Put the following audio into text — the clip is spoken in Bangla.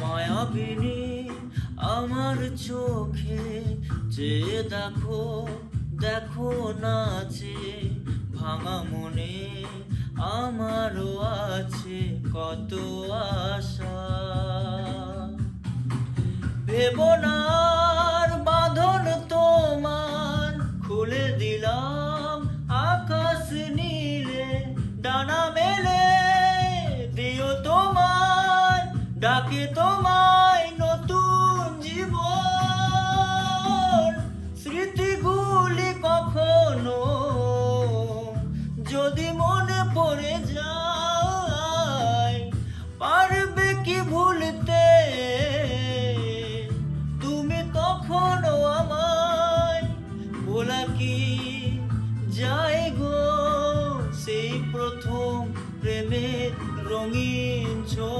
মায়াবিনী আমার চোখে চেয়ে দেখো, দেখো নাচে ভাঙা মনে আমারও আছে কত আশা। ভেবনার বাঁধন তোমার খুলে দিলাম আকাশ নীলে, ডানা মেলে দিও তোমার ডাকে তোমায় নতুন জীবন। স্মৃতিগুলি কখনো যদি মনে পড়ে যায়, পারবে কি ভুলতে তুমি কখনো আমায়? ভোলা কি যায় গো সেই প্রথম প্রেমের রঙিন ছবি?